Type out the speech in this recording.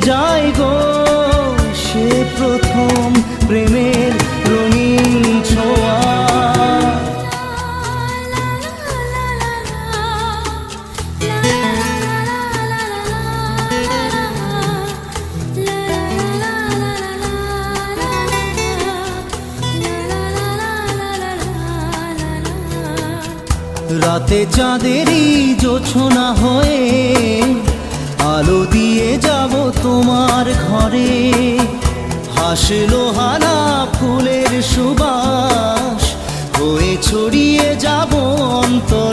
যাই গো সে প্রথম প্রেমের রঙিন ছোঁয়া। রাতে চাঁদেরই জোছনা হয়ে আলো দিয়ে যাব তোমার ঘরে। হাসলো হানা ফুলের সুবাস হয়ে ছড়িয়ে যাব অন্তর।